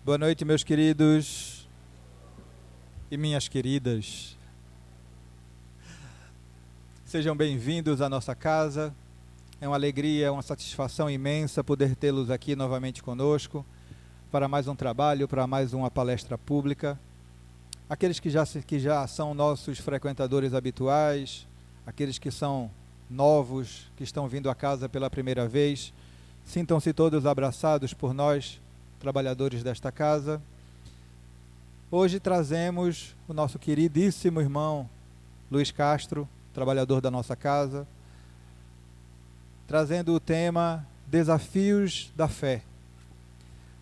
Boa noite, meus queridos e minhas queridas. Sejam bem-vindos à nossa casa. É uma alegria, uma satisfação imensa poder tê-los aqui novamente conosco para mais um trabalho, para mais uma palestra pública. Aqueles que já são nossos frequentadores habituais, aqueles que são novos, que estão vindo à casa pela primeira vez, sintam-se todos abraçados por nós, trabalhadores desta casa. Hoje trazemos o nosso queridíssimo irmão Luiz Castro, trabalhador da nossa casa, trazendo o tema Desafios da Fé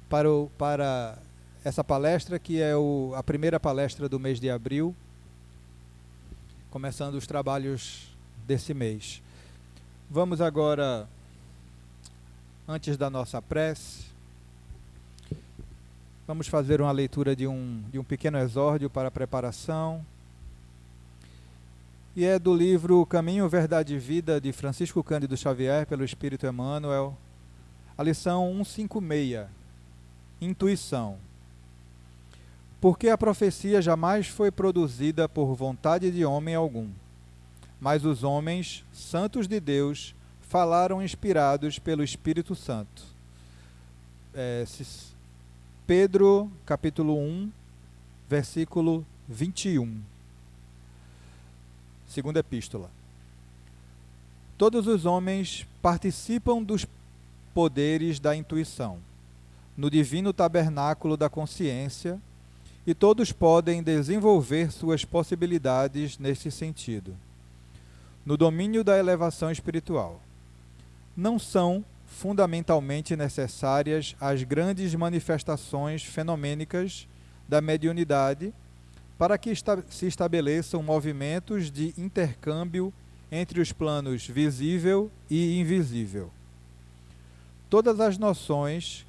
para essa palestra, que é a primeira palestra do mês de abril, começando os trabalhos desse mês. Vamos agora, antes da nossa prece, vamos fazer uma leitura de um pequeno exórdio para a preparação. E é do livro Caminho, Verdade e Vida, de Francisco Cândido Xavier, pelo Espírito Emmanuel. A lição 156, Intuição. Porque a profecia jamais foi produzida por vontade de homem algum, mas os homens, santos de Deus, falaram inspirados pelo Espírito Santo. Pedro, capítulo 1, versículo 21. Segunda epístola. Todos os homens participam dos poderes da intuição, no divino tabernáculo da consciência, e todos podem desenvolver suas possibilidades nesse sentido, no domínio da elevação espiritual. Não são fundamentalmente necessárias as grandes manifestações fenomênicas da mediunidade para que se estabeleçam movimentos de intercâmbio entre os planos visível e invisível. Todas as noções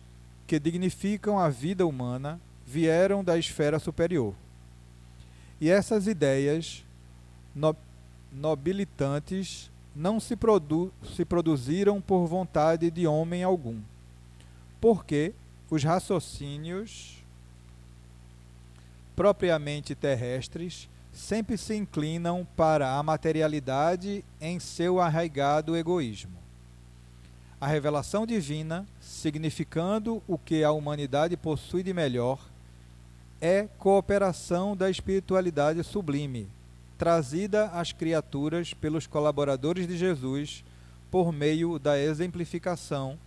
que dignificam a vida humana vieram da esfera superior. E essas ideias nobilitantes não se produziram por vontade de homem algum, porque os raciocínios propriamente terrestres sempre se inclinam para a materialidade em seu arraigado egoísmo. A revelação divina, significando o que a humanidade possui de melhor, é cooperação da espiritualidade sublime, trazida às criaturas pelos colaboradores de Jesus por meio da exemplificação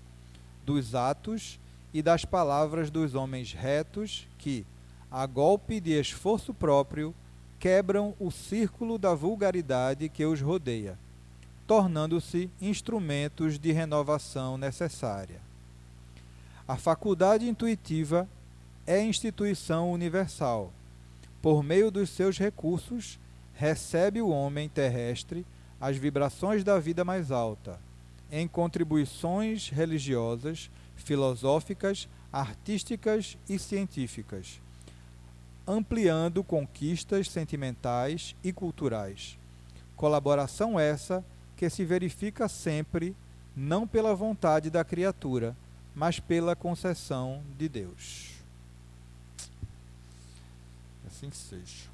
dos atos e das palavras dos homens retos que, a golpe de esforço próprio, quebram o círculo da vulgaridade que os rodeia, tornando-se instrumentos de renovação necessária. A faculdade intuitiva é instituição universal. Por meio dos seus recursos, recebe o homem terrestre as vibrações da vida mais alta, em contribuições religiosas, filosóficas, artísticas e científicas, ampliando conquistas sentimentais e culturais. Colaboração essa que se verifica sempre não pela vontade da criatura, mas pela concessão de Deus. Assim seja.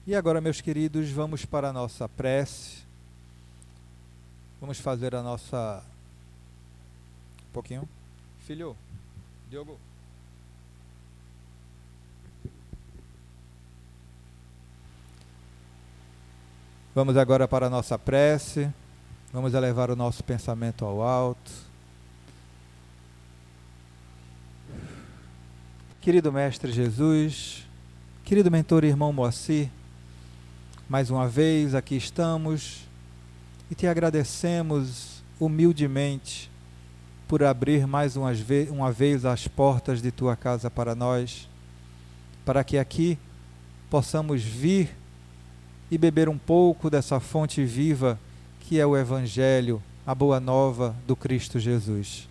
E agora, meus queridos, vamos para a nossa prece. Vamos fazer a nossa... Um pouquinho. Filho, Diogo. Vamos agora para a nossa prece. Vamos elevar o nosso pensamento ao alto. Querido Mestre Jesus, querido mentor e irmão Moacir, mais uma vez aqui estamos e te agradecemos humildemente por abrir mais uma vez as portas de tua casa para nós, para que aqui possamos vir e beber um pouco dessa fonte viva que é o Evangelho, a boa nova do Cristo Jesus.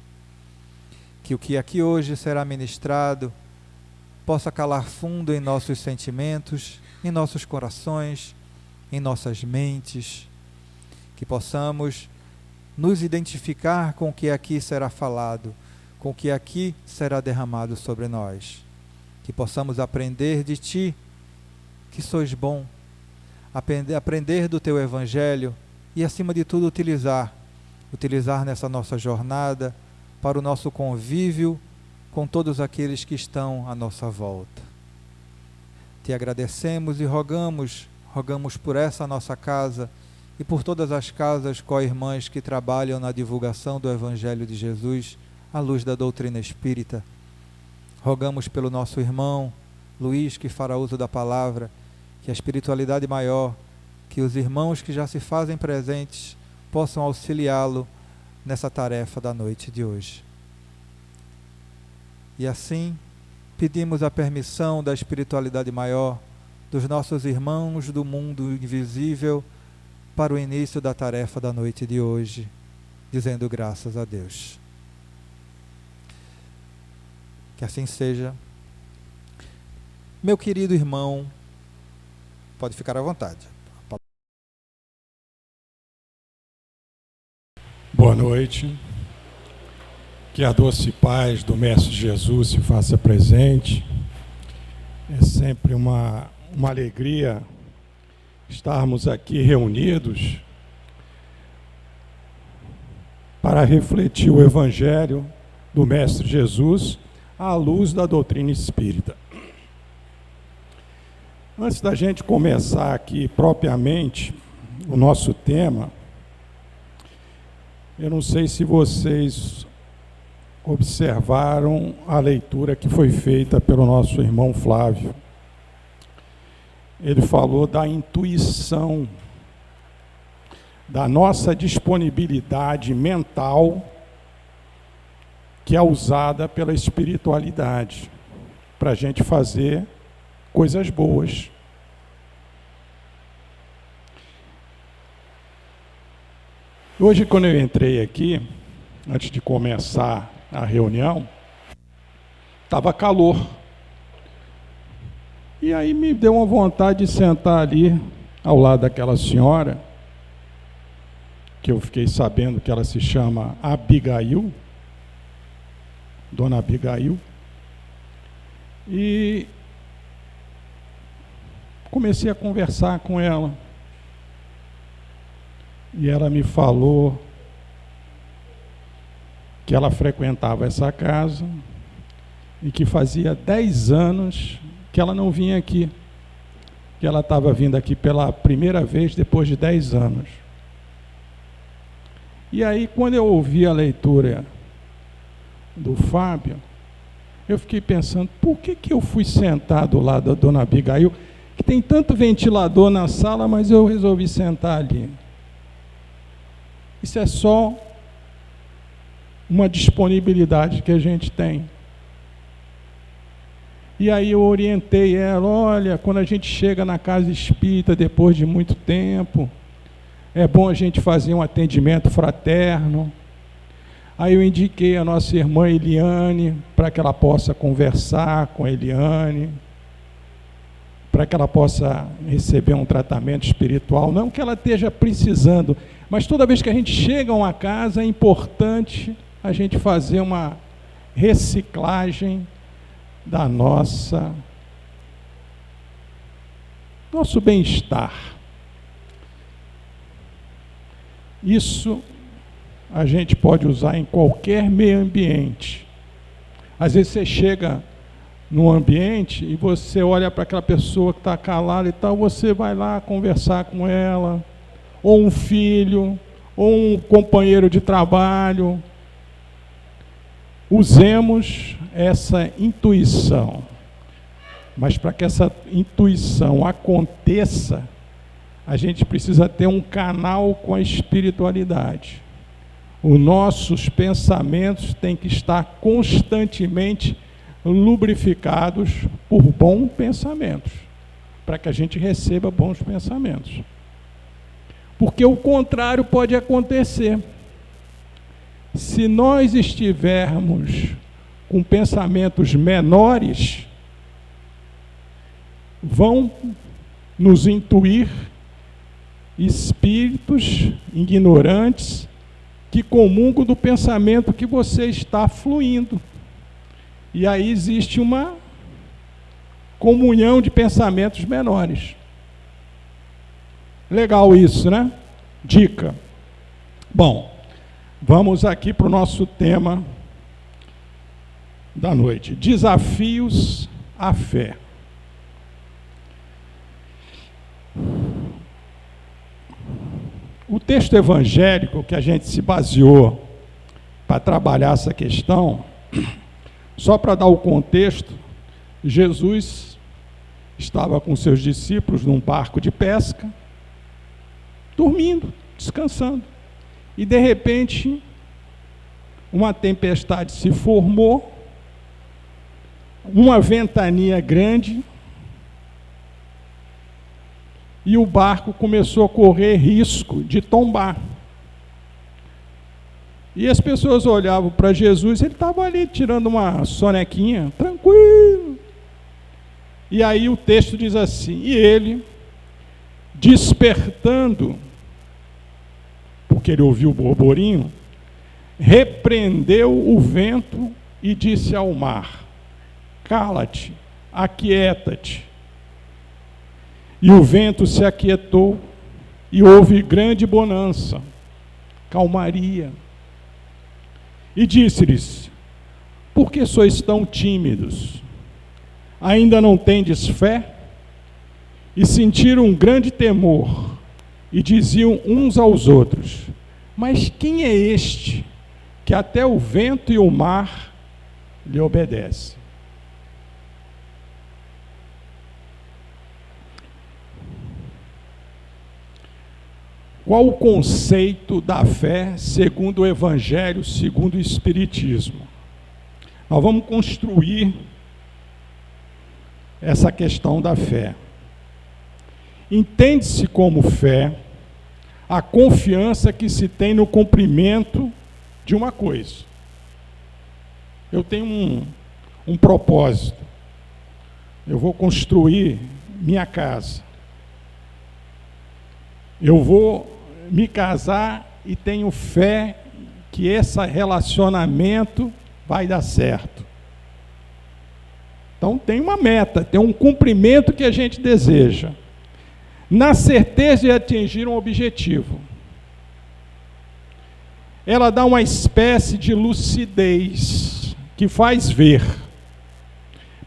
Que o que aqui hoje será ministrado possa calar fundo em nossos sentimentos, em nossos corações, em nossas mentes, que possamos nos identificar com o que aqui será falado, com o que aqui será derramado sobre nós. Que possamos aprender de Ti, que sois bom, aprender do Teu Evangelho e, acima de tudo, utilizar nessa nossa jornada para o nosso convívio com todos aqueles que estão à nossa volta. Te agradecemos e rogamos por essa nossa casa e por todas as casas co-irmãs que trabalham na divulgação do Evangelho de Jesus à luz da doutrina espírita. Rogamos pelo nosso irmão Luiz, que fará uso da palavra, que a espiritualidade maior, que os irmãos que já se fazem presentes possam auxiliá-lo nessa tarefa da noite de hoje. E assim, pedimos a permissão da espiritualidade maior, dos nossos irmãos do mundo invisível, para o início da tarefa da noite de hoje, dizendo graças a Deus. Que assim seja. Meu querido irmão, pode ficar à vontade. Boa noite. Que a doce paz do Mestre Jesus se faça presente. É sempre uma alegria estarmos aqui reunidos para refletir o Evangelho do Mestre Jesus à luz da doutrina espírita. Antes da gente começar aqui propriamente o nosso tema, eu não sei se vocês observaram a leitura que foi feita pelo nosso irmão Flávio. Ele falou da intuição, da nossa disponibilidade mental, que é usada pela espiritualidade para a gente fazer coisas boas. Hoje, quando eu entrei aqui, antes de começar a reunião, estava calor. E aí me deu uma vontade de sentar ali, ao lado daquela senhora, que eu fiquei sabendo que ela se chama Abigail, Dona Abigail, e comecei a conversar com ela. E ela me falou que ela frequentava essa casa e que fazia 10 anos que ela não vinha aqui, que ela estava vindo aqui pela primeira vez depois de 10 anos. E aí, quando eu ouvi a leitura do Fábio, eu fiquei pensando, por que eu fui sentado lá da Dona Abigail, que tem tanto ventilador na sala, mas eu resolvi sentar ali? Isso é só uma disponibilidade que a gente tem. E aí eu orientei ela, olha, quando a gente chega na casa espírita depois de muito tempo, é bom a gente fazer um atendimento fraterno. Aí eu indiquei a nossa irmã Eliane, para que ela possa conversar com a Eliane, para que ela possa receber um tratamento espiritual, não que ela esteja precisando, mas toda vez que a gente chega a uma casa, é importante a gente fazer uma reciclagem da nosso bem-estar. Isso a gente pode usar em qualquer meio ambiente. Às vezes você chega num ambiente e você olha para aquela pessoa que está calada e tal, você vai lá conversar com ela, ou um filho, ou um companheiro de trabalho. Usemos essa intuição, mas para que essa intuição aconteça, a gente precisa ter um canal com a espiritualidade. Os nossos pensamentos têm que estar constantemente lubrificados por bons pensamentos, para que a gente receba bons pensamentos. Porque o contrário pode acontecer. Se nós estivermos com pensamentos menores, vão nos intuir espíritos ignorantes que comungam do pensamento que você está fluindo. E aí existe uma comunhão de pensamentos menores. Legal isso, né? Dica. Bom, vamos aqui para o nosso tema da noite. Desafios à fé. O texto evangélico que a gente se baseou para trabalhar essa questão, só para dar o contexto, Jesus estava com seus discípulos num barco de pesca, dormindo, descansando. E de repente, uma tempestade se formou, uma ventania grande, e o barco começou a correr risco de tombar. E as pessoas olhavam para Jesus, ele estava ali tirando uma sonequinha, tranquilo. E aí o texto diz assim: e ele, despertando, porque ele ouviu o borborinho, repreendeu o vento e disse ao mar: cala-te, aquieta-te. E o vento se aquietou, e houve grande bonança, calmaria. E disse-lhes: por que sois tão tímidos? Ainda não tendes fé? E sentiram um grande temor, e diziam uns aos outros: mas quem é este, que até o vento e o mar lhe obedecem? Qual o conceito da fé segundo o Evangelho, segundo o Espiritismo? Nós vamos construir essa questão da fé. Entende-se como fé a confiança que se tem no cumprimento de uma coisa. Eu tenho um propósito. Eu vou construir minha casa. Eu vou me casar e tenho fé que esse relacionamento vai dar certo. Então tem uma meta, tem um cumprimento que a gente deseja, na certeza de atingir um objetivo. Ela dá uma espécie de lucidez que faz ver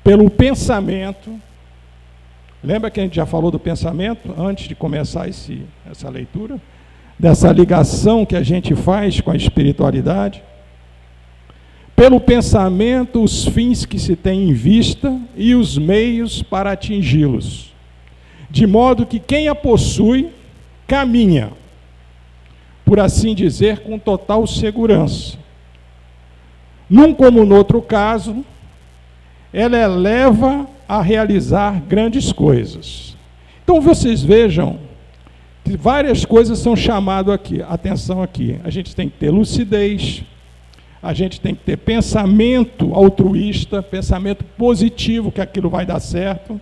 pelo pensamento. Lembra que a gente já falou do pensamento antes de começar essa leitura? Dessa ligação que a gente faz com a espiritualidade. Pelo pensamento, os fins que se tem em vista e os meios para atingi-los. De modo que quem a possui, caminha, por assim dizer, com total segurança. Num como no outro caso, ela eleva a realizar grandes coisas. Então vocês vejam que várias coisas são chamadas aqui, atenção aqui. A gente tem que ter lucidez, a gente tem que ter pensamento altruísta, pensamento positivo, que aquilo vai dar certo.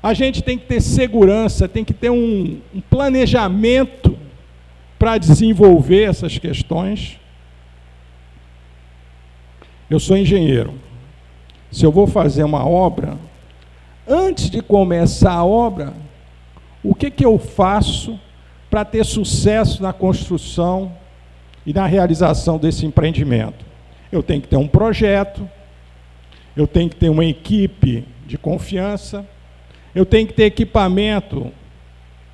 A gente tem que ter segurança, tem que ter um planejamento para desenvolver essas questões. Eu sou engenheiro. Se eu vou fazer uma obra, antes de começar a obra, o que eu faço para ter sucesso na construção e na realização desse empreendimento? Eu tenho que ter um projeto, eu tenho que ter uma equipe de confiança, eu tenho que ter equipamento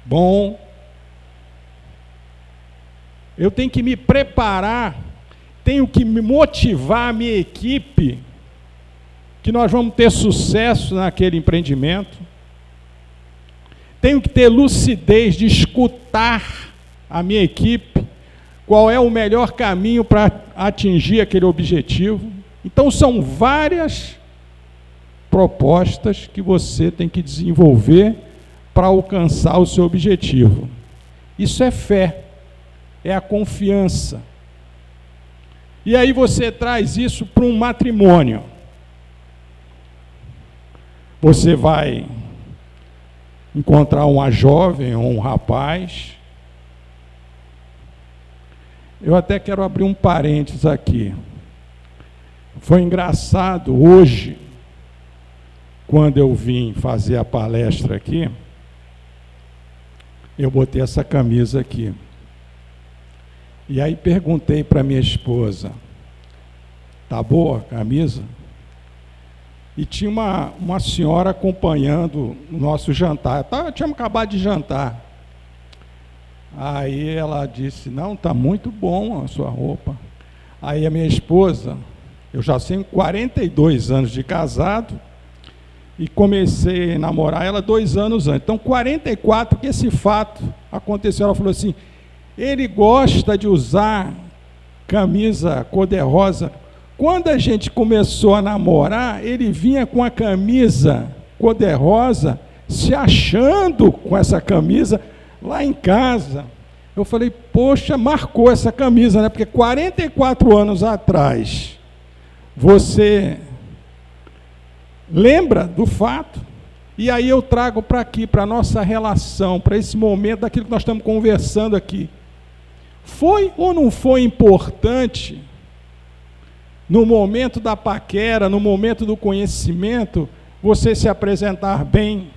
bom, eu tenho que me preparar, tenho que me motivar a minha equipe, que nós vamos ter sucesso naquele empreendimento. Tenho que ter lucidez de escutar a minha equipe, qual é o melhor caminho para atingir aquele objetivo. Então, são várias propostas que você tem que desenvolver para alcançar o seu objetivo. Isso é fé, é a confiança. E aí você traz isso para um matrimônio. Você vai encontrar uma jovem ou um rapaz, Eu até quero abrir um parênteses aqui. Foi engraçado hoje, quando eu vim fazer a palestra aqui, eu botei essa camisa aqui. E aí perguntei para minha esposa, tá boa a camisa? E tinha uma senhora acompanhando o nosso jantar. Tínhamos acabado de jantar. Aí ela disse, não, tá muito bom a sua roupa. Aí a minha esposa, eu já tenho 42 anos de casado, e comecei a namorar ela 2 anos antes. Então, 44, que esse fato aconteceu. Ela falou assim, ele gosta de usar camisa cor-de-rosa. Quando a gente começou a namorar, ele vinha com a camisa cor-de-rosa, se achando com essa camisa lá em casa. Eu falei, poxa, marcou essa camisa, né? Porque 44 anos atrás, você lembra do fato? E aí eu trago para aqui, para a nossa relação, para esse momento, daquilo que nós estamos conversando aqui. Foi ou não foi importante, no momento da paquera, no momento do conhecimento, você se apresentar bem,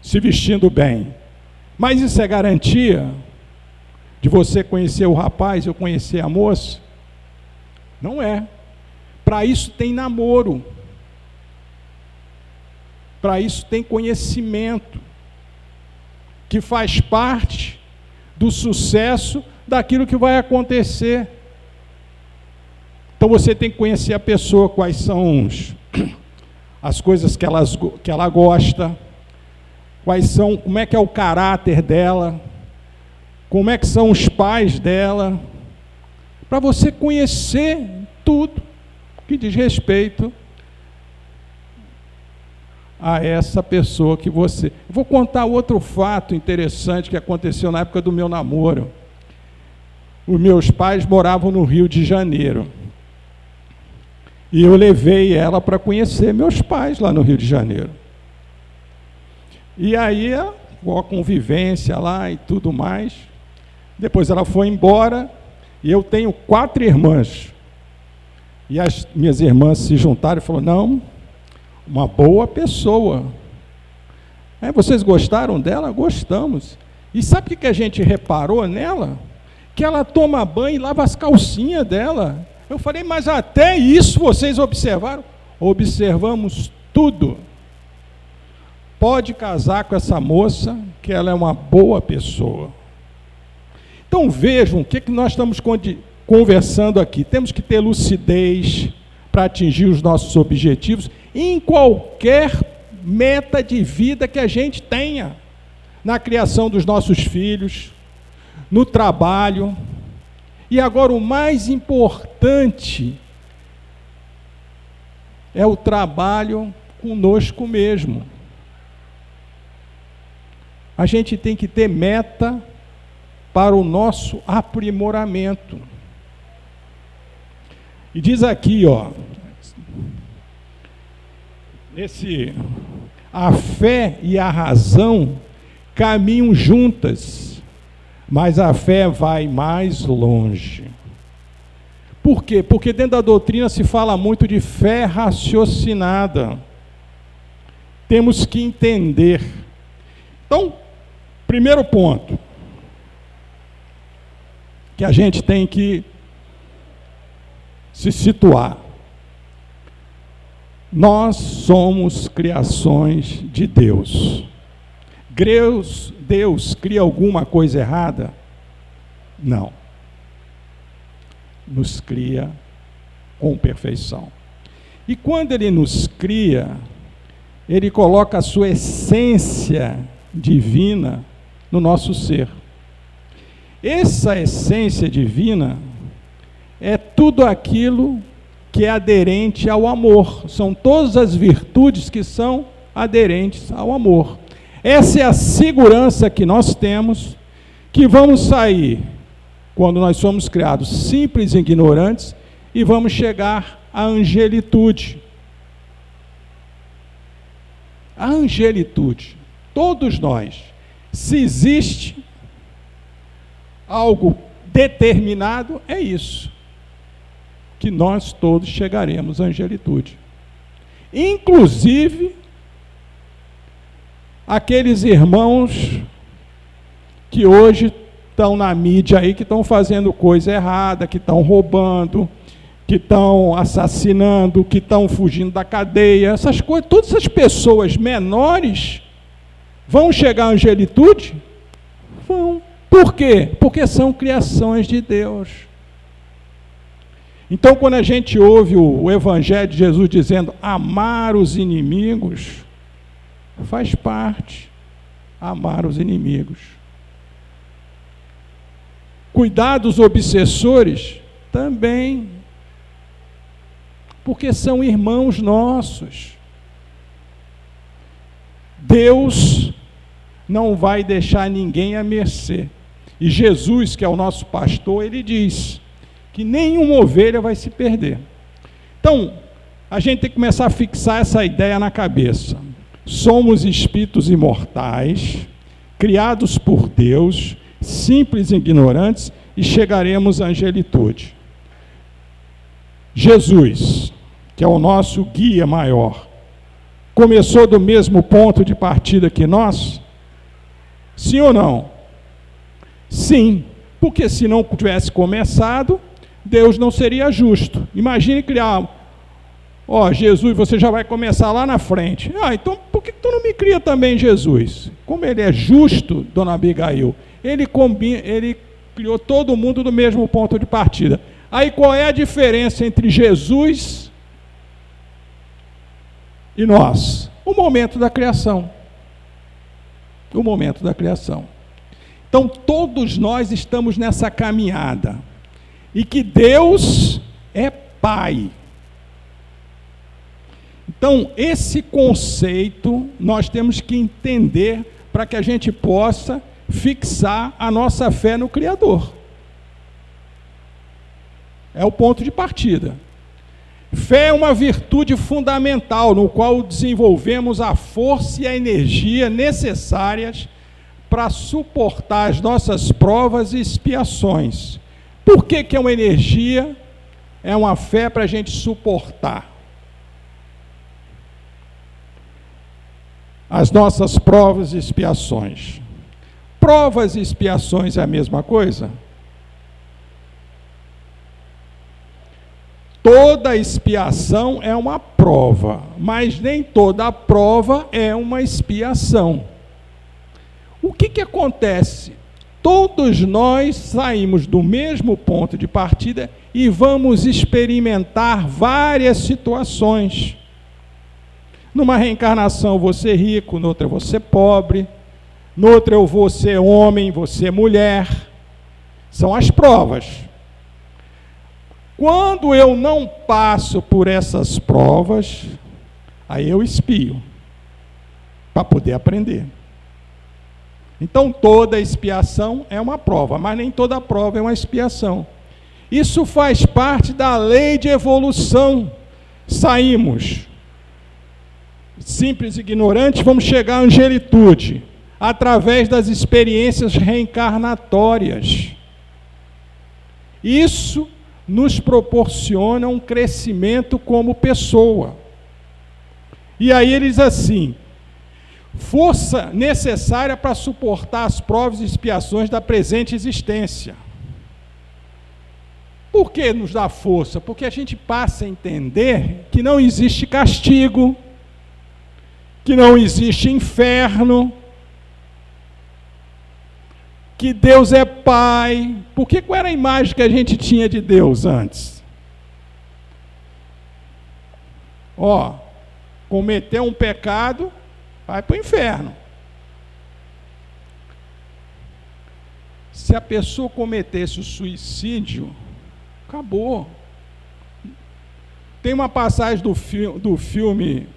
se vestindo bem? Mas isso é garantia de você conhecer o rapaz ou conhecer a moça? Não é. Para isso tem namoro. Para isso tem conhecimento, que faz parte do sucesso daquilo que vai acontecer. Então você tem que conhecer a pessoa, quais são as coisas que ela gosta, como é que é o caráter dela, como é que são os pais dela, para você conhecer tudo que diz respeito a essa pessoa que você... Eu vou contar outro fato interessante que aconteceu na época do meu namoro. Os meus pais moravam no Rio de Janeiro. E eu levei ela para conhecer meus pais lá no Rio de Janeiro. E aí, a convivência lá e tudo mais. Depois ela foi embora, e eu tenho 4 irmãs. E as minhas irmãs se juntaram e falaram, não, uma boa pessoa. Vocês gostaram dela? Gostamos. E sabe o que a gente reparou nela? Que ela toma banho e lava as calcinhas dela. Eu falei, mas até isso vocês observaram? Observamos tudo. Pode casar com essa moça, que ela é uma boa pessoa. Então vejam o que nós estamos conversando aqui. Temos que ter lucidez para atingir os nossos objetivos em qualquer meta de vida que a gente tenha. Na criação dos nossos filhos, no trabalho. E agora o mais importante é o trabalho conosco mesmo. A gente tem que ter meta para o nosso aprimoramento. E diz aqui, a fé e a razão caminham juntas, mas a fé vai mais longe. Por quê? Porque dentro da doutrina se fala muito de fé raciocinada. Temos que entender. Então, primeiro ponto que a gente tem que se situar. Nós somos criações de Deus. Deus cria alguma coisa errada? Não. Nos cria com perfeição. E quando Ele nos cria, Ele coloca a sua essência divina no nosso ser. Essa essência divina é tudo aquilo que é aderente ao amor. São todas as virtudes que são aderentes ao amor. Essa é a segurança que nós temos, que vamos sair, quando nós somos criados simples e ignorantes, e vamos chegar à angelitude. A angelitude, todos nós, se existe algo determinado, é isso, que nós todos chegaremos à angelitude. Inclusive, aqueles irmãos que hoje estão na mídia aí, que estão fazendo coisa errada, que estão roubando, que estão assassinando, que estão fugindo da cadeia, essas coisas, todas essas pessoas menores vão chegar à angelitude? Vão. Por quê? Porque são criações de Deus. Então, quando a gente ouve o Evangelho de Jesus dizendo amar os inimigos, faz parte amar os inimigos. Cuidar dos obsessores também, porque são irmãos nossos. Deus não vai deixar ninguém à mercê. E Jesus, que é o nosso pastor, ele diz que nenhuma ovelha vai se perder. Então, a gente tem que começar a fixar essa ideia na cabeça. Somos espíritos imortais, criados por Deus, simples e ignorantes, e chegaremos à angelitude. Jesus, que é o nosso guia maior, começou do mesmo ponto de partida que nós? Sim ou não? Sim, porque se não tivesse começado, Deus não seria justo. Imagine criar, Jesus, você já vai começar lá na frente. Então por que tu não me cria também Jesus? Como ele é justo, dona Abigail, ele criou todo mundo do mesmo ponto de partida. Aí qual é a diferença entre Jesus e nós? O momento da criação. O momento da criação. Então todos nós estamos nessa caminhada. E que Deus é Pai. Então, esse conceito nós temos que entender para que a gente possa fixar a nossa fé no Criador. É o ponto de partida. Fé é uma virtude fundamental no qual desenvolvemos a força e a energia necessárias para suportar as nossas provas e expiações. Por que é uma energia? É uma fé para a gente suportar as nossas provas e expiações. Provas e expiações é a mesma coisa? Toda expiação é uma prova, mas nem toda prova é uma expiação. O que acontece? Todos nós saímos do mesmo ponto de partida e vamos experimentar várias situações. Numa reencarnação eu vou ser rico, noutra eu vou ser pobre, noutra eu vou ser homem, vou ser mulher. São as provas. Quando eu não passo por essas provas, aí eu expio, para poder aprender. Então toda expiação é uma prova, mas nem toda prova é uma expiação. Isso faz parte da lei de evolução. Saímos simples e ignorantes, vamos chegar à angelitude, através das experiências reencarnatórias. Isso nos proporciona um crescimento como pessoa. E aí ele diz assim: força necessária para suportar as provas e expiações da presente existência. Por que nos dá força? Porque a gente passa a entender que não existe castigo, que não existe inferno, que Deus é Pai. Porque qual era a imagem que a gente tinha de Deus antes? Cometeu um pecado, vai para o inferno. Se a pessoa cometesse o suicídio, acabou. Tem uma passagem do filme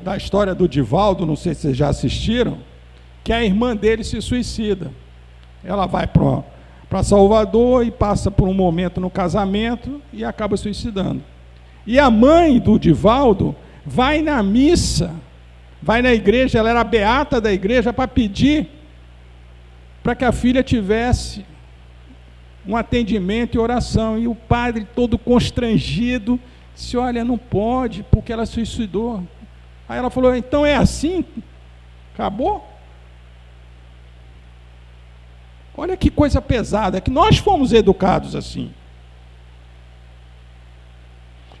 da história do Divaldo, não sei se vocês já assistiram, que a irmã dele se suicida. Ela vai para Salvador e passa por um momento no casamento e acaba suicidando. E a mãe do Divaldo vai na missa, vai na igreja, ela era a beata da igreja, para pedir para que a filha tivesse um atendimento e oração. E o padre, todo constrangido, disse: olha, não pode, porque ela se suicidou. Aí ela falou: então é assim? Acabou? Olha que coisa pesada, que nós fomos educados assim.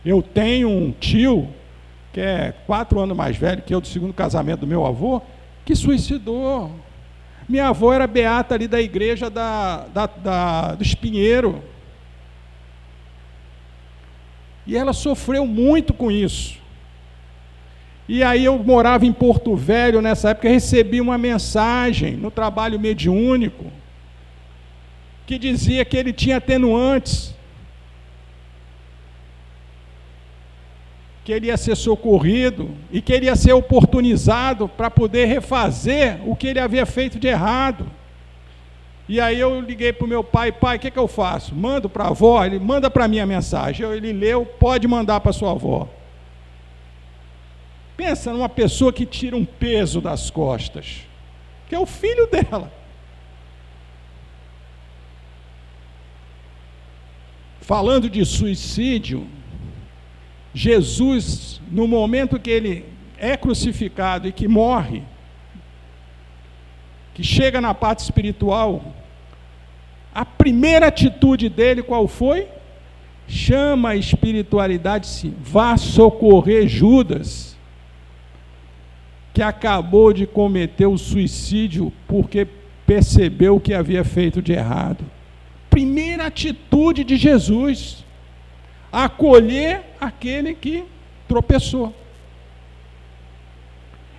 Eu tenho um tio, que é 4 anos mais velho que eu, do segundo casamento do meu avô, que suicidou. Minha avó era beata ali da igreja do Espinheiro. E ela sofreu muito com isso. E aí eu morava em Porto Velho nessa época, recebi uma mensagem no trabalho mediúnico, que dizia que ele tinha atenuantes, que ele ia ser socorrido e que ele ia ser oportunizado para poder refazer o que ele havia feito de errado. E aí eu liguei para o meu pai: pai, o que eu faço? Mando para a avó? Ele: manda para mim a mensagem. Ele leu: pode mandar para sua avó. Pensa numa pessoa que tira um peso das costas, que é o filho dela. Falando de suicídio, Jesus, no momento que ele é crucificado e que morre, que chega na parte espiritual, a primeira atitude dele qual foi? Chama a espiritualidade, sim, vá socorrer Judas, que acabou de cometer o suicídio porque percebeu o que havia feito de errado. Primeira atitude de Jesus: acolher aquele que tropeçou.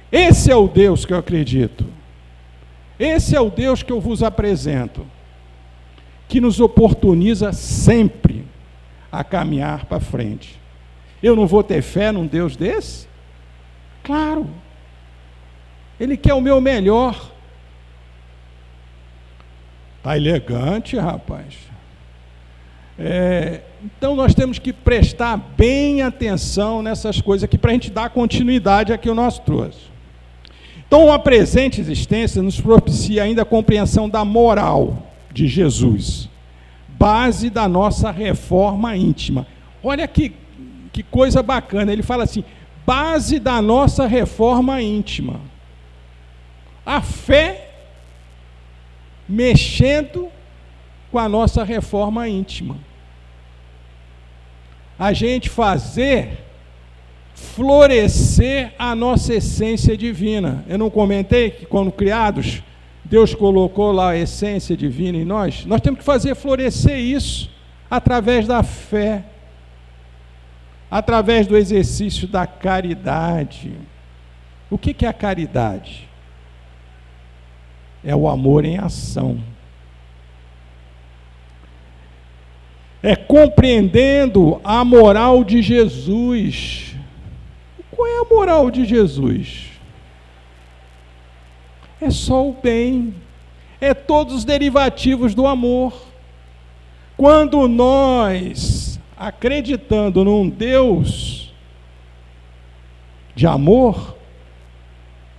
Esse é o Deus que eu acredito. Esse é o Deus que eu vos apresento, que nos oportuniza sempre a caminhar para frente. Eu não vou ter fé num Deus desse? Claro. Ele quer o meu melhor. Está elegante, rapaz. Então nós temos que prestar bem atenção nessas coisas aqui, para a gente dar continuidade aqui ao nosso troço. Então a presente existência nos propicia ainda a compreensão da moral de Jesus, base da nossa reforma íntima. Olha que coisa bacana, ele fala assim: base da nossa reforma íntima. A fé mexendo com a nossa reforma íntima. A gente fazer florescer a nossa essência divina. Eu não comentei que quando criados, Deus colocou lá a essência divina em nós? Nós temos que fazer florescer isso através da fé, através do exercício da caridade. O que é a caridade? É o amor em ação. É compreendendo a moral de Jesus. Qual é a moral de Jesus? É só o bem. É todos os derivativos do amor. Quando nós, acreditando num Deus de amor,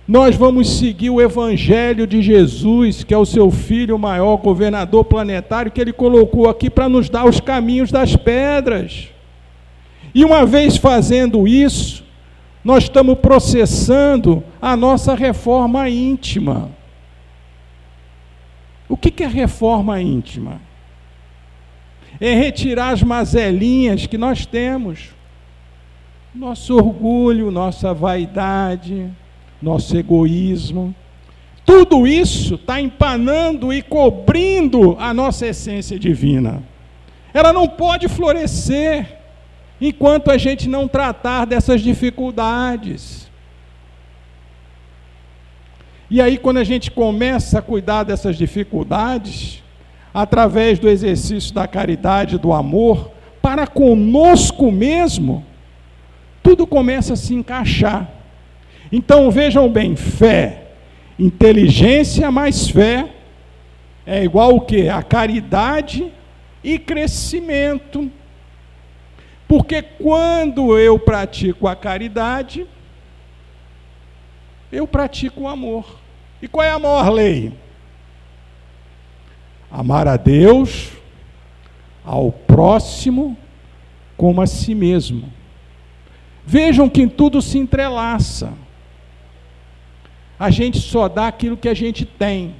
nós vamos seguir o Evangelho de Jesus, que é o seu Filho maior, governador planetário, que ele colocou aqui para nos dar os caminhos das pedras. E uma vez fazendo isso, nós estamos processando a nossa reforma íntima. O que é reforma íntima? É retirar as mazelinhas que nós temos, nosso orgulho, nossa vaidade, nosso egoísmo. Tudo isso está empanando e cobrindo a nossa essência divina. Ela não pode florescer enquanto a gente não tratar dessas dificuldades. E aí, quando a gente começa a cuidar dessas dificuldades, através do exercício da caridade, do amor, para conosco mesmo, tudo começa a se encaixar. Então vejam bem, fé, inteligência mais fé, é igual o quê? A caridade e crescimento. Porque quando eu pratico a caridade, eu pratico o amor. E qual é a maior lei? Amar a Deus, ao próximo, como a si mesmo. Vejam que tudo se entrelaça. A gente só dá aquilo que a gente tem.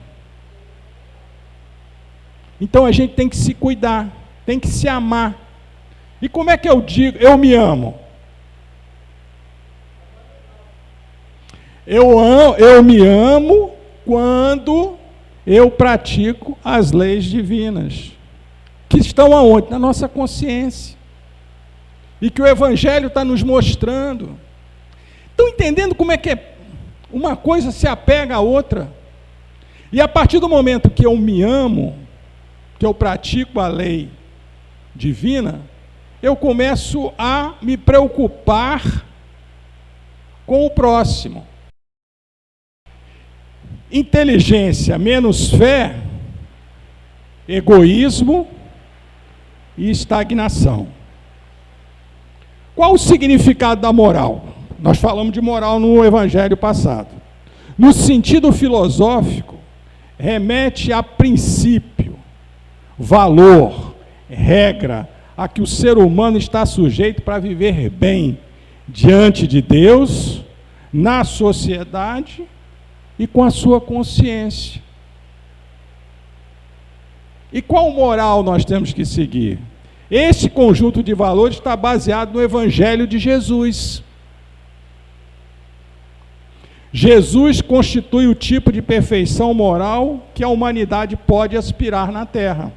Então a gente tem que se cuidar, tem que se amar. E como é que eu digo, eu me amo? Eu me amo quando eu pratico as leis divinas, que estão aonde? Na nossa consciência. E que o Evangelho está nos mostrando. Estão entendendo como é que uma coisa se apega à outra? E a partir do momento que eu me amo, que eu pratico a lei divina, eu começo a me preocupar com o próximo. Inteligência menos fé, egoísmo e estagnação. Qual o significado da moral? Nós falamos de moral no Evangelho passado. No sentido filosófico, remete a princípio, valor, regra, a que o ser humano está sujeito para viver bem diante de Deus, na sociedade e com a sua consciência. E qual moral nós temos que seguir? Esse conjunto de valores está baseado no Evangelho de Jesus. Jesus constitui o tipo de perfeição moral que a humanidade pode aspirar na Terra.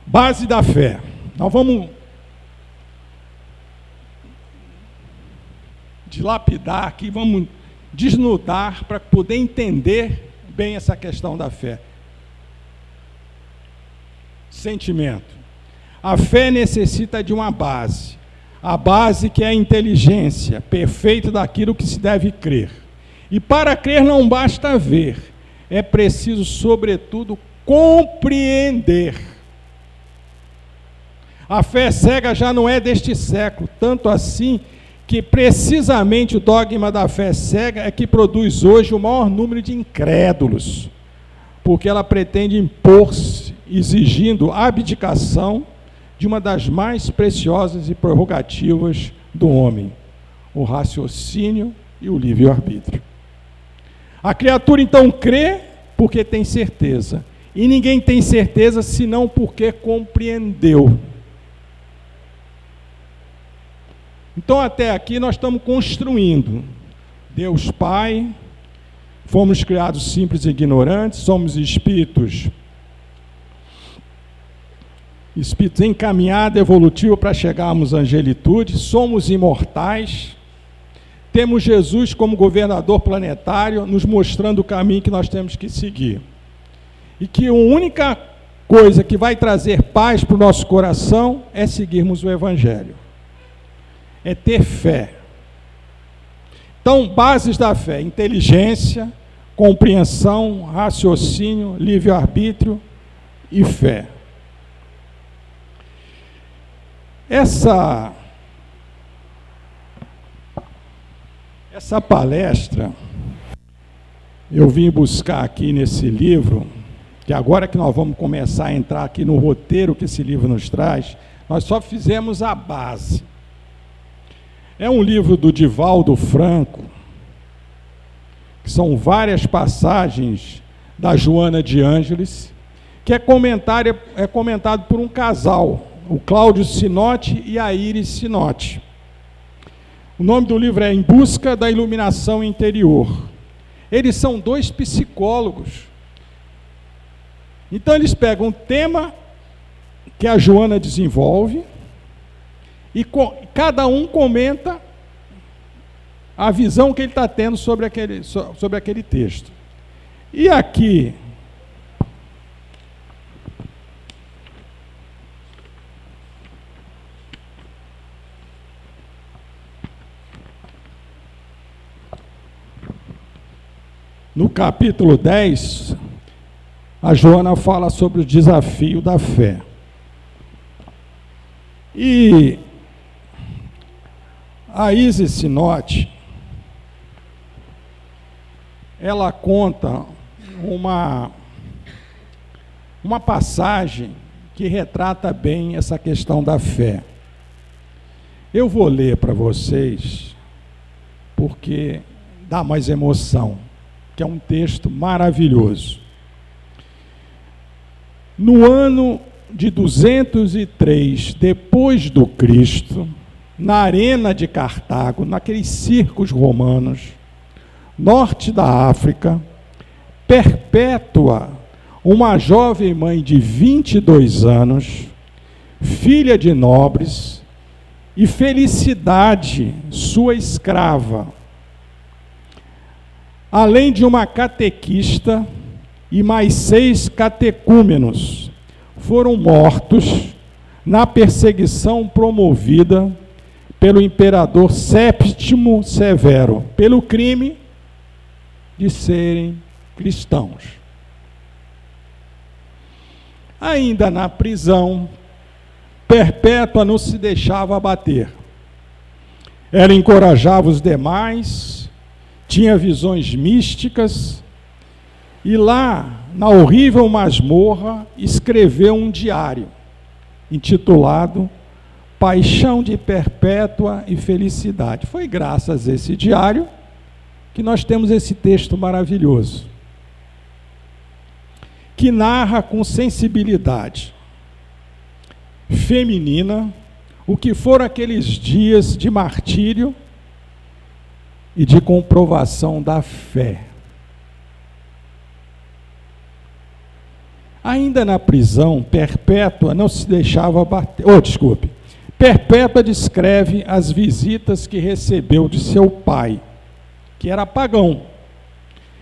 Base da fé. Nós vamos dilapidar aqui, vamos desnudar para poder entender bem essa questão da fé. Sentimento. A fé necessita de uma base. A base que é a inteligência perfeita daquilo que se deve crer. E para crer não basta ver, é preciso, sobretudo, compreender. A fé cega já não é deste século, tanto assim que precisamente o dogma da fé cega é que produz hoje o maior número de incrédulos, porque ela pretende impor-se, exigindo abdicação de uma das mais preciosas e prerrogativas do homem, o raciocínio e o livre-arbítrio. A criatura então crê porque tem certeza, e ninguém tem certeza senão porque compreendeu. Então, até aqui, nós estamos construindo. Deus Pai, fomos criados simples e ignorantes, somos espíritos em caminhada evolutiva para chegarmos à angelitude, somos imortais, temos Jesus como governador planetário, nos mostrando o caminho que nós temos que seguir. E que a única coisa que vai trazer paz para o nosso coração é seguirmos o Evangelho. É ter fé. Então, bases da fé: inteligência, compreensão, raciocínio, livre-arbítrio e fé. Essa palestra eu vim buscar aqui nesse livro, que agora que nós vamos começar a entrar aqui no roteiro que esse livro nos traz, nós só fizemos a base. É um livro do Divaldo Franco, que são várias passagens da Joana de Ângeles, que é comentado por um casal, o Cláudio Sinotti e a Iris Sinotti. O nome do livro é Em Busca da Iluminação Interior. Eles são dois psicólogos. Então eles pegam um tema que a Joana desenvolve, e cada um comenta a visão que ele está tendo sobre aquele texto. E aqui, no capítulo 10, a Joana fala sobre o desafio da fé. E a Isis Sinotti, ela conta uma passagem que retrata bem essa questão da fé. Eu vou ler para vocês, porque dá mais emoção, que é um texto maravilhoso. No ano de 203 depois do Cristo, na arena de Cartago, naqueles circos romanos, norte da África, Perpétua, uma jovem mãe de 22 anos, filha de nobres, e Felicidade, sua escrava, além de uma catequista e mais 6 catecúmenos, foram mortos na perseguição promovida pelo imperador Séptimo Severo, pelo crime de serem cristãos. Ainda na prisão, Perpétua não se deixava abater. Ela encorajava os demais, tinha visões místicas, e lá, na horrível masmorra, escreveu um diário, intitulado Paixão de Perpétua e Felicidade. Foi graças a esse diário que nós temos esse texto maravilhoso, que narra com sensibilidade feminina o que foram aqueles dias de martírio e de comprovação da fé. Ainda na prisão, Perpétua não se deixava abater. Perpétua descreve as visitas que recebeu de seu pai, que era pagão,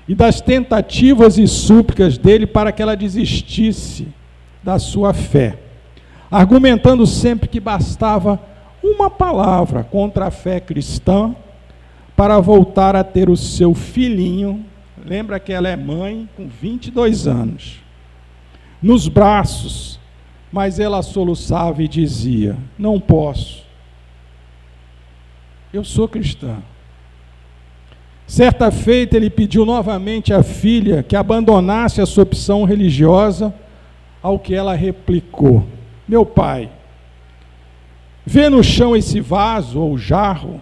e das tentativas e súplicas dele para que ela desistisse da sua fé, argumentando sempre que bastava uma palavra contra a fé cristã para voltar a ter o seu filhinho, lembra que ela é mãe, com 22 anos, nos braços, mas ela soluçava e dizia: não posso, eu sou cristã. Certa feita, ele pediu novamente à filha que abandonasse a sua opção religiosa, ao que ela replicou: meu pai, vê no chão esse vaso ou jarro,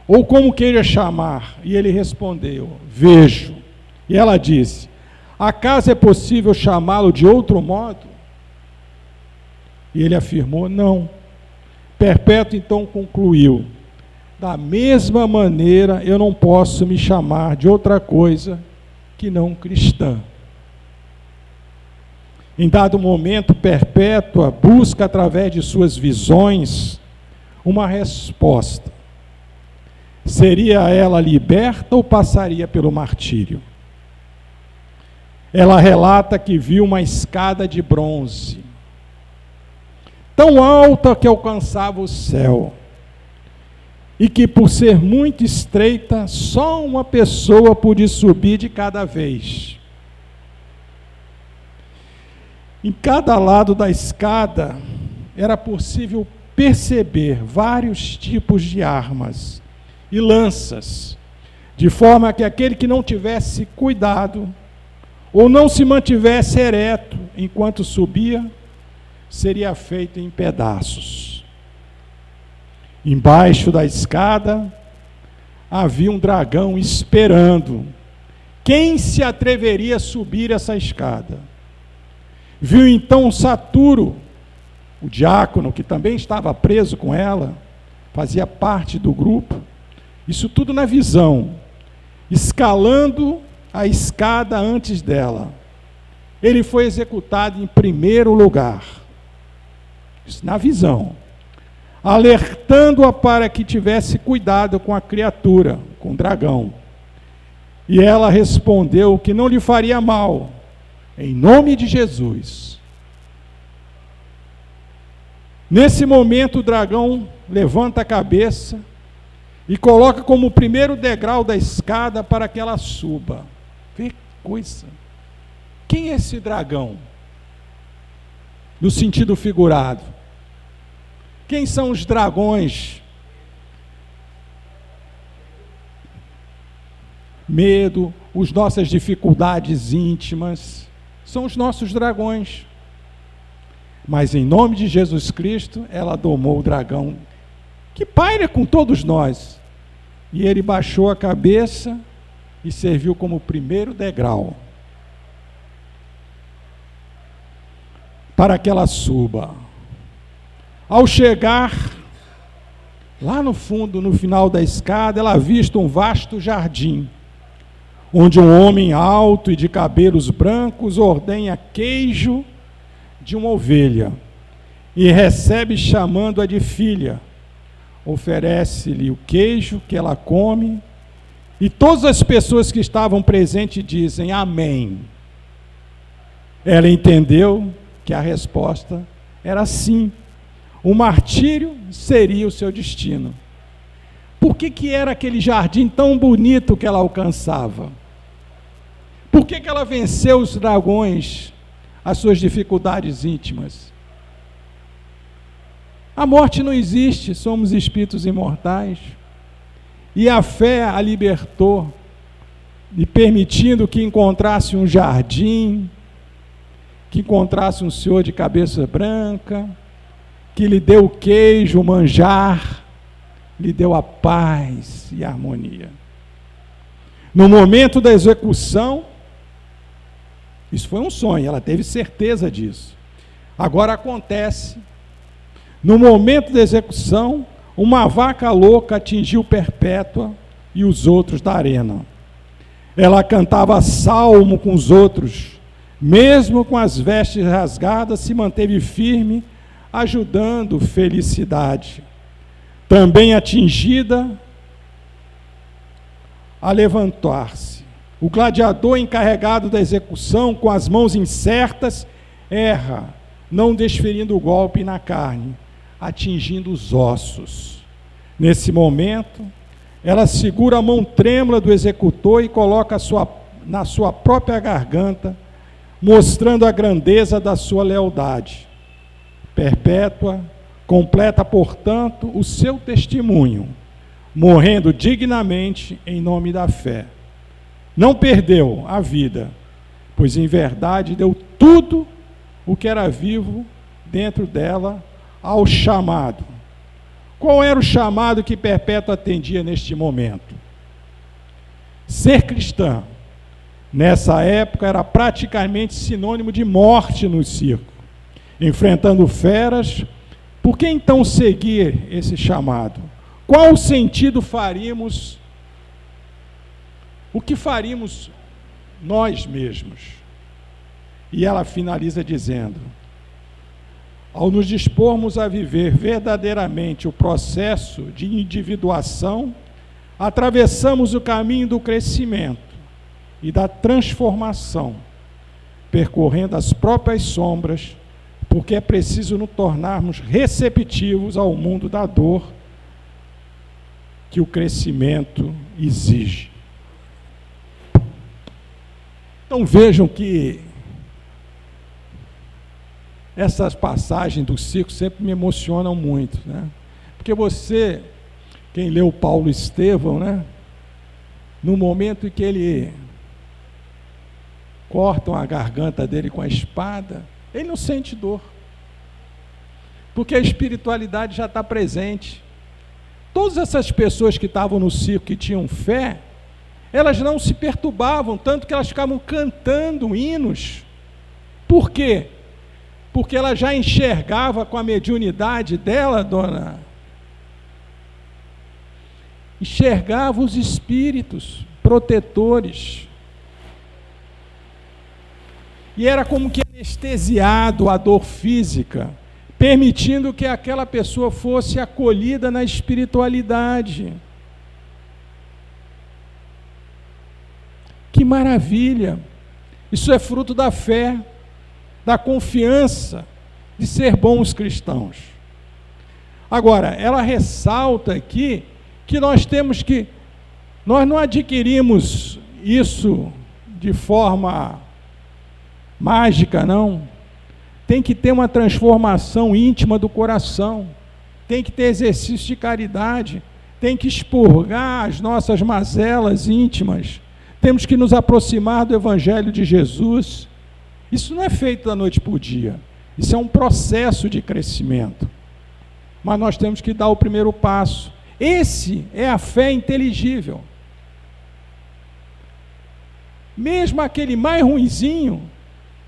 ou como queira chamar. E ele respondeu: vejo. E ela disse: acaso é possível chamá-lo de outro modo? E ele afirmou: não. Perpétua então concluiu: da mesma maneira eu não posso me chamar de outra coisa que não cristã. Em dado momento, Perpétua busca, através de suas visões, uma resposta. Seria ela liberta ou passaria pelo martírio? Ela relata que viu uma escada de bronze, tão alta que alcançava o céu, e que, por ser muito estreita, só uma pessoa podia subir de cada vez. Em cada lado da escada era possível perceber vários tipos de armas e lanças, de forma que aquele que não tivesse cuidado ou não se mantivesse ereto enquanto subia, seria feito em pedaços. Embaixo da escada havia um dragão esperando. Quem se atreveria a subir essa escada? Viu então Saturo, o diácono, que também estava preso com ela, fazia parte do grupo, isso tudo na visão, escalando a escada antes dela. Ele foi executado em primeiro lugar, isso na visão, alertando-a para que tivesse cuidado com a criatura, com o dragão. E ela respondeu que não lhe faria mal, em nome de Jesus. Nesse momento, o dragão levanta a cabeça e coloca como primeiro degrau da escada para que ela suba. Vê que coisa. Quem é esse dragão? No sentido figurado. Quem são os dragões? medo, as nossas dificuldades íntimas, são os nossos dragões. Mas em nome de Jesus Cristo, ela domou o dragão que paira com todos nós. E ele baixou a cabeça e serviu como o primeiro degrau para que ela suba. Ao chegar lá no fundo, no final da escada, ela avista um vasto jardim, onde um homem alto e de cabelos brancos ordenha queijo de uma ovelha e recebe chamando-a de filha. Oferece-lhe o queijo que ela come, e todas as pessoas que estavam presentes dizem amém. Ela entendeu que a resposta era sim. O martírio seria o seu destino. Por que era aquele jardim tão bonito que ela alcançava? Por que ela venceu os dragões, as suas dificuldades íntimas? A morte não existe, somos espíritos imortais. E a fé a libertou, lhe permitindo que encontrasse um jardim, que encontrasse um senhor de cabeça branca, que lhe deu o queijo, o manjar, lhe deu a paz e a harmonia. No momento da execução, isso foi um sonho, ela teve certeza disso. Agora acontece. No momento da execução, uma vaca louca atingiu Perpétua e os outros da arena. Ela cantava salmo com os outros, mesmo com as vestes rasgadas, se manteve firme, ajudando Felicidade, também atingida, a levantar-se. O gladiador encarregado da execução, com as mãos incertas, erra, não desferindo o golpe na carne, atingindo os ossos. Nesse momento, ela segura a mão trêmula do executor e coloca na sua própria garganta, mostrando a grandeza da sua lealdade. Perpétua completa, portanto, o seu testemunho, morrendo dignamente em nome da fé. Não perdeu a vida, pois em verdade deu tudo o que era vivo dentro dela ao chamado. Qual era o chamado que Perpétua atendia neste momento? Ser cristã, nessa época, era praticamente sinônimo de morte no circo. Enfrentando feras, por que então seguir esse chamado? Qual sentido faríamos? O que faríamos nós mesmos? E ela finaliza dizendo: ao nos dispormos a viver verdadeiramente o processo de individuação, atravessamos o caminho do crescimento e da transformação, percorrendo as próprias sombras, porque é preciso nos tornarmos receptivos ao mundo da dor que o crescimento exige. Então vejam que essas passagens do circo sempre me emocionam muito, né? Porque você, quem leu Paulo Estevão, né? No momento em que ele cortam a garganta dele com a espada, ele não sente dor, porque a espiritualidade já está presente. Todas essas pessoas que estavam no circo, que tinham fé, elas não se perturbavam, tanto que elas ficavam cantando hinos. Por quê? Porque ela já enxergava com a mediunidade dela, dona, enxergava os espíritos protetores. E era como que anestesiado a dor física, permitindo que aquela pessoa fosse acolhida na espiritualidade. Que maravilha! Isso é fruto da fé, da confiança de ser bons cristãos. Agora, ela ressalta aqui que nós não adquirimos isso de forma mágica, não. Tem que ter uma transformação íntima do coração, tem que ter exercício de caridade, tem que expurgar as nossas mazelas íntimas, Temos que nos aproximar do Evangelho de Jesus. Isso não é feito da noite para o dia. Isso é um processo de crescimento. Mas nós temos que dar o primeiro passo. Esse é a fé inteligível. Mesmo aquele mais ruinzinho,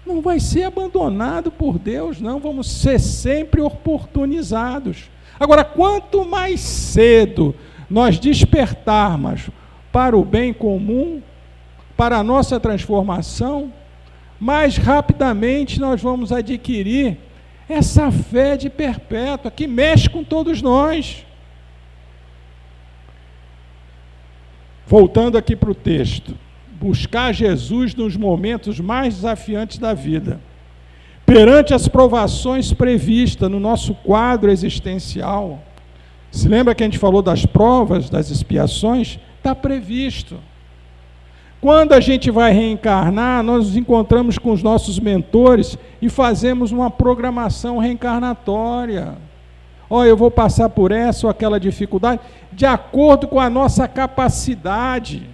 não vai ser abandonado por Deus, não. Vamos ser sempre oportunizados. Agora, quanto mais cedo nós despertarmos para o bem comum, para a nossa transformação, mais rapidamente nós vamos adquirir essa fé de perpétua que mexe com todos nós. Voltando aqui para o texto. Buscar Jesus nos momentos mais desafiantes da vida. Perante as provações previstas no nosso quadro existencial. Se lembra que a gente falou das provas, das expiações? Está previsto. Quando a gente vai reencarnar, nós nos encontramos com os nossos mentores e fazemos uma programação reencarnatória. Eu vou passar por essa ou aquela dificuldade, de acordo com a nossa capacidade.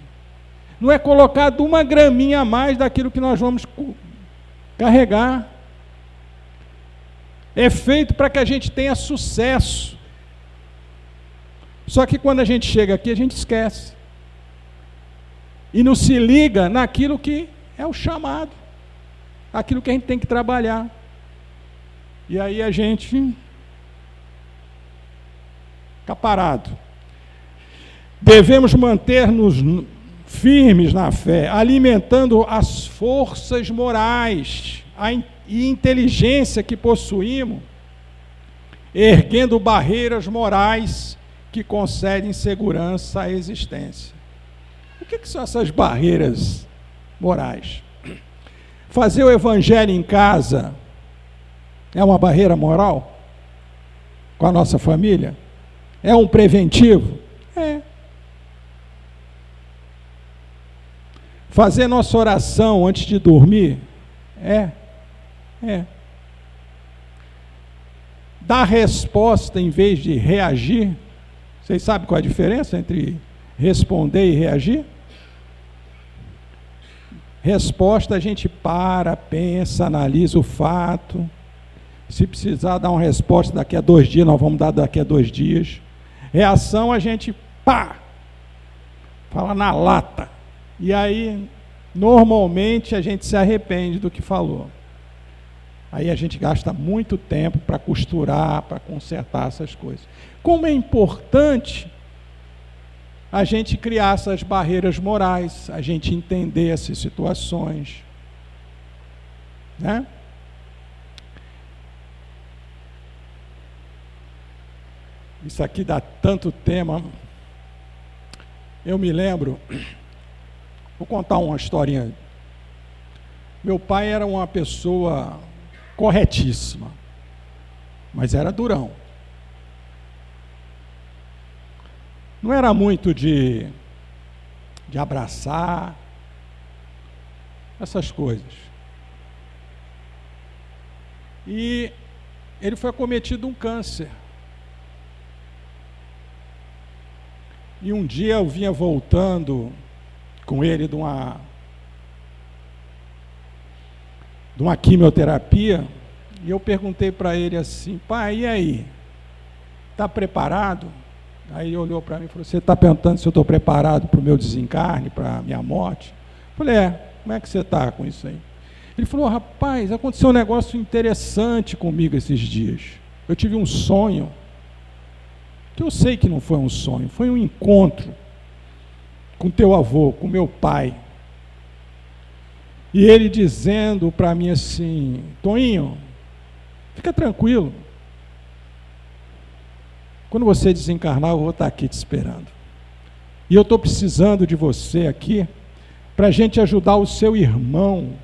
Não é colocado uma graminha a mais daquilo que nós vamos carregar. É feito para que a gente tenha sucesso. Só que quando a gente chega aqui, a gente esquece. E não se liga naquilo que é o chamado. Aquilo que a gente tem que trabalhar. E aí a gente fica parado. Devemos manter-nos firmes na fé, alimentando as forças morais e inteligência que possuímos, erguendo barreiras morais que concedem segurança à existência. O que são essas barreiras morais? Fazer o evangelho em casa é uma barreira moral? Com a nossa família? É um preventivo? É. Fazer nossa oração antes de dormir? É. Dar resposta em vez de reagir? Vocês sabem qual é a diferença entre responder e reagir? Resposta, a gente para, pensa, analisa o fato. Se precisar dar uma resposta daqui a 2 dias, nós vamos dar daqui a 2 dias. Reação, a gente fala na lata. E aí, normalmente, a gente se arrepende do que falou. Aí a gente gasta muito tempo para costurar, para consertar essas coisas. Como é importante a gente criar essas barreiras morais, a gente entender essas situações, né? Isso aqui dá tanto tema. Eu me lembro, vou contar uma historinha. Meu pai era uma pessoa corretíssima, mas era durão. Não era muito de abraçar, essas coisas. E ele foi acometido de um câncer. E um dia eu vinha voltando com ele de uma quimioterapia, e eu perguntei para ele assim: pai, e aí? Está preparado? Aí ele olhou para mim e falou: você está perguntando se eu estou preparado para o meu desencarne, para a minha morte? Eu falei: como é que você está com isso aí? Ele falou: rapaz, aconteceu um negócio interessante comigo esses dias. Eu tive um sonho, que eu sei que não foi um sonho, foi um encontro com teu avô, com meu pai. E ele dizendo para mim assim: Toninho, fica tranquilo. Quando você desencarnar, eu vou estar aqui te esperando. E eu estou precisando de você aqui para a gente ajudar o seu irmão,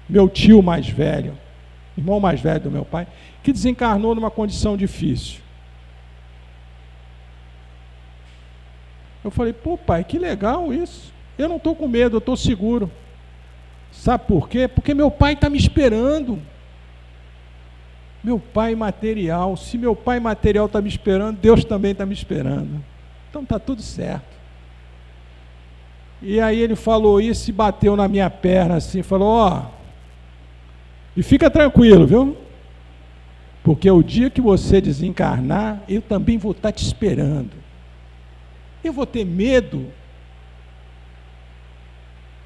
meu tio mais velho, irmão mais velho do meu pai, que desencarnou numa condição difícil. Eu falei: pô, pai, que legal isso. Eu não estou com medo, eu estou seguro. Sabe por quê? Porque meu pai está me esperando. Meu pai material. Se meu pai material está me esperando, Deus também está me esperando. Então está tudo certo. E aí ele falou isso e bateu na minha perna assim, falou, ó, e fica tranquilo, viu? Porque o dia que você desencarnar, eu também vou estar te esperando. Eu vou ter medo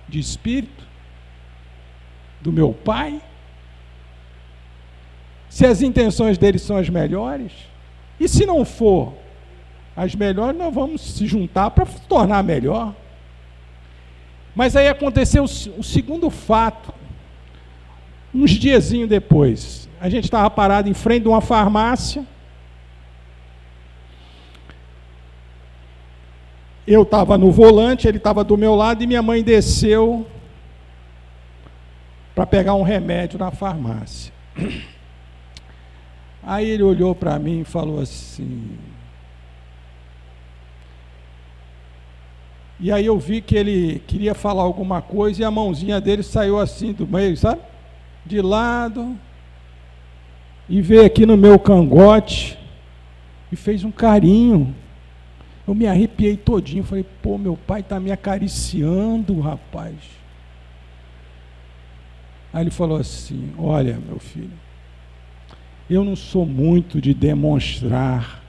de espírito do meu pai? Se as intenções dele são as melhores? E se não for as melhores, nós vamos se juntar para tornar melhor. Mas aí aconteceu o segundo fato. Uns diazinhos depois, a gente estava parado em frente de uma farmácia. Eu estava no volante, ele estava do meu lado e minha mãe desceu para pegar um remédio na farmácia. Aí ele olhou para mim e falou assim... E aí eu vi que ele queria falar alguma coisa e a mãozinha dele saiu assim do meio, sabe? De lado. E veio aqui no meu cangote e fez um carinho. Eu me arrepiei todinho, falei, pô, meu pai está me acariciando, rapaz. Aí ele falou assim, olha, meu filho, eu não sou muito de demonstrar,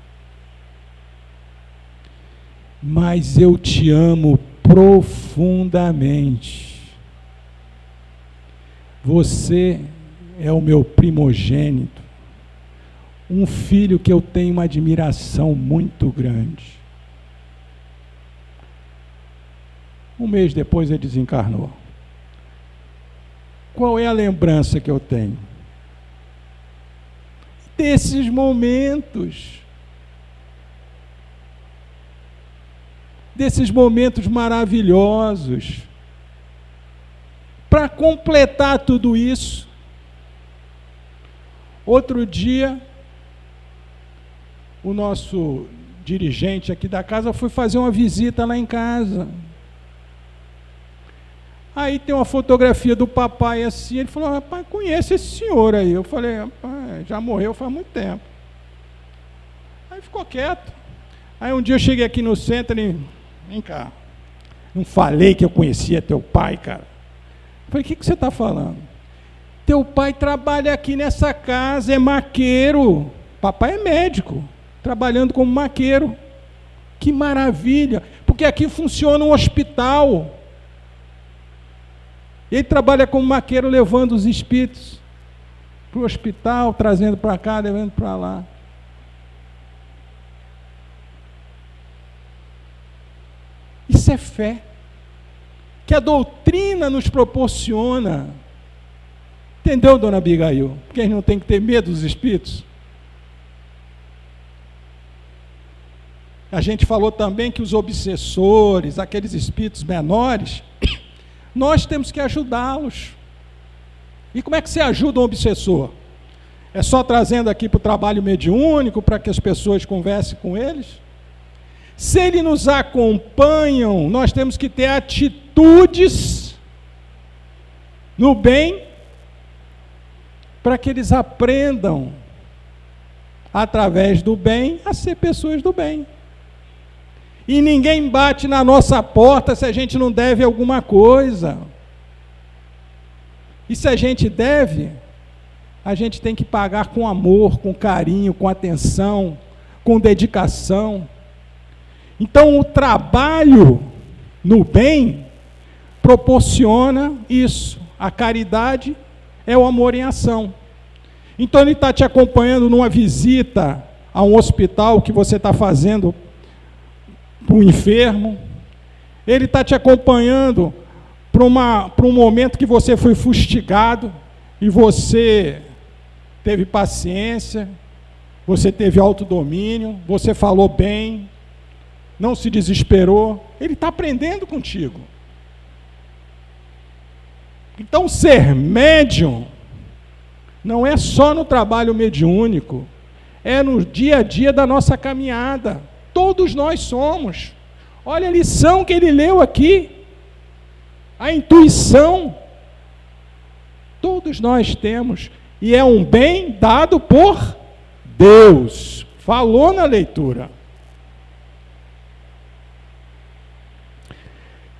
mas eu te amo profundamente. Você é o meu primogênito, um filho que eu tenho uma admiração muito grande. Um mês depois ele desencarnou. Qual é a lembrança que eu tenho? Desses momentos. Desses momentos maravilhosos. Para completar tudo isso, outro dia, o nosso dirigente aqui da casa foi fazer uma visita lá em casa. Aí tem uma fotografia do papai assim, ele falou, rapaz, conhece esse senhor aí. Eu falei, rapaz, já morreu faz muito tempo. Aí ficou quieto. Aí um dia eu cheguei aqui no centro e vem cá, não falei que eu conhecia teu pai, cara. Eu falei, o que você está falando? Teu pai trabalha aqui nessa casa, é maqueiro. Papai é médico, trabalhando como maqueiro. Que maravilha, porque aqui funciona um hospital. Ele trabalha como maqueiro, levando os espíritos para o hospital, trazendo para cá, levando para lá. Isso é fé, que a doutrina nos proporciona. Entendeu, dona Abigail? Porque a gente não tem que ter medo dos espíritos. A gente falou também que os obsessores, aqueles espíritos menores, nós temos que ajudá-los. E como é que você ajuda um obsessor? É só trazendo aqui para o trabalho mediúnico, para que as pessoas conversem com eles? Se eles nos acompanham, nós temos que ter atitudes no bem, para que eles aprendam, através do bem, a ser pessoas do bem. E ninguém bate na nossa porta se a gente não deve alguma coisa. E se a gente deve, a gente tem que pagar com amor, com carinho, com atenção, com dedicação. Então o trabalho no bem proporciona isso. A caridade é o amor em ação. Então ele está te acompanhando numa visita a um hospital que você está fazendo para um enfermo, ele está te acompanhando para um momento que você foi fustigado e você teve paciência, você teve autodomínio, você falou bem, não se desesperou, ele está aprendendo contigo. Então ser médium não é só no trabalho mediúnico, é no dia a dia da nossa caminhada. Todos nós somos. Olha a lição que ele leu aqui. A intuição. Todos nós temos. E é um bem dado por Deus. Falou na leitura.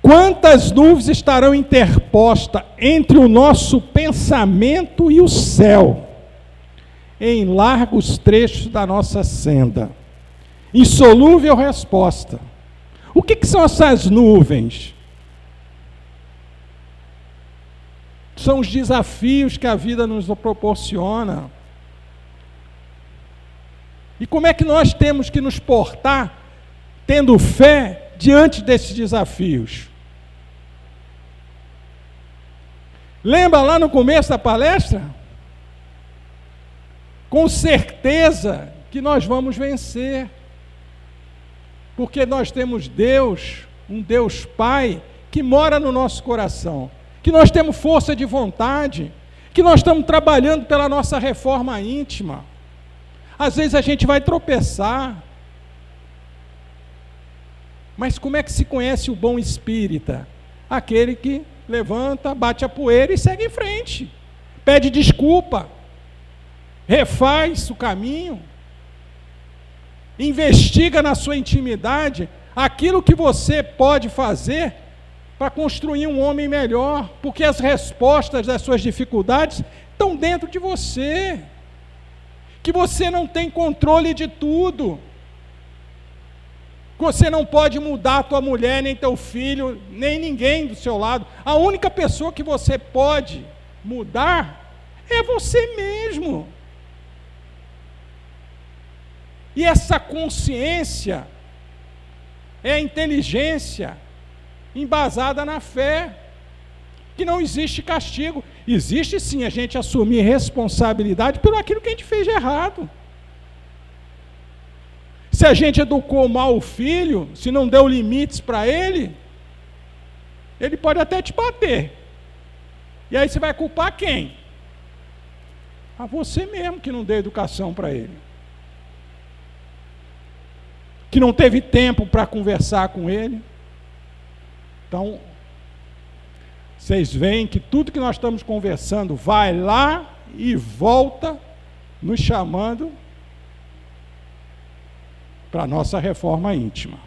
Quantas nuvens estarão interpostas entre o nosso pensamento e o céu, em largos trechos da nossa senda? Insolúvel resposta. O que são essas nuvens? São os desafios que a vida nos proporciona. E como é que nós temos que nos portar, tendo fé, diante desses desafios? Lembra lá no começo da palestra? Com certeza que nós vamos vencer. Porque nós temos Deus, um Deus Pai, que mora no nosso coração. Que nós temos força de vontade. Que nós estamos trabalhando pela nossa reforma íntima. Às vezes a gente vai tropeçar. Mas como é que se conhece o bom espírita? Aquele que levanta, bate a poeira e segue em frente. Pede desculpa. Refaz o caminho. Investiga na sua intimidade aquilo que você pode fazer para construir um homem melhor, porque as respostas das suas dificuldades estão dentro de você. Que você não tem controle de tudo. Você não pode mudar a tua mulher, nem teu filho, nem ninguém do seu lado. A única pessoa que você pode mudar é você mesmo. E essa consciência é a inteligência embasada na fé, que não existe castigo. Existe sim a gente assumir responsabilidade por aquilo que a gente fez de errado. Se a gente educou mal o filho, se não deu limites para ele, ele pode até te bater. E aí você vai culpar quem? A você mesmo que não deu educação para ele. Que não teve tempo para conversar com ele. Então, vocês veem que tudo que nós estamos conversando vai lá e volta nos chamando para a nossa reforma íntima.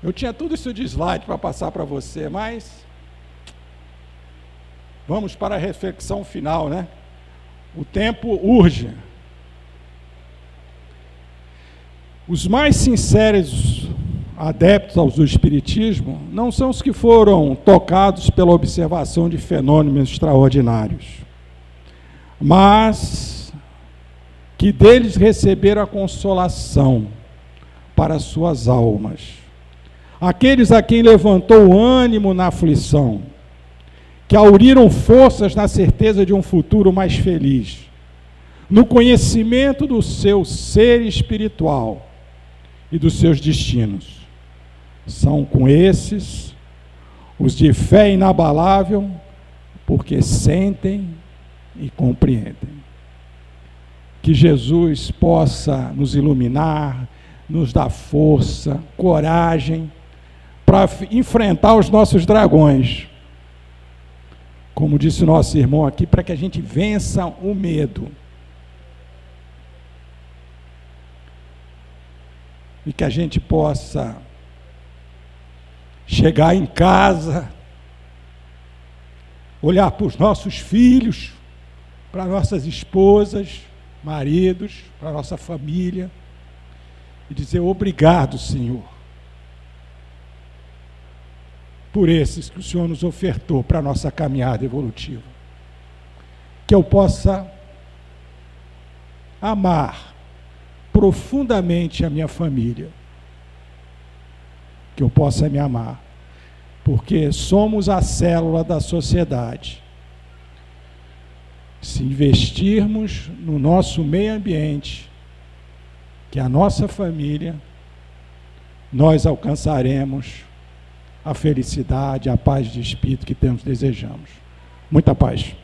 Eu tinha tudo isso de slide para passar para você, mas vamos para a reflexão final, né? O tempo urge. Os mais sinceros adeptos do Espiritismo não são os que foram tocados pela observação de fenômenos extraordinários, mas que deles receberam a consolação para suas almas. Aqueles a quem levantou o ânimo na aflição, que auriram forças na certeza de um futuro mais feliz, no conhecimento do seu ser espiritual e dos seus destinos. São com esses os de fé inabalável, porque sentem e compreendem. Que Jesus possa nos iluminar, nos dar força, coragem, para enfrentar os nossos dragões. Como disse o nosso irmão aqui, para que a gente vença o medo. E que a gente possa chegar em casa, olhar para os nossos filhos, para nossas esposas, maridos, para a nossa família, e dizer obrigado, Senhor, por esses que o Senhor nos ofertou para a nossa caminhada evolutiva. Que eu possa amar profundamente a minha família, que eu possa me amar, porque somos a célula da sociedade. Se investirmos no nosso meio ambiente, que é a nossa família, nós alcançaremos a felicidade, a paz de espírito que desejamos. Muita paz.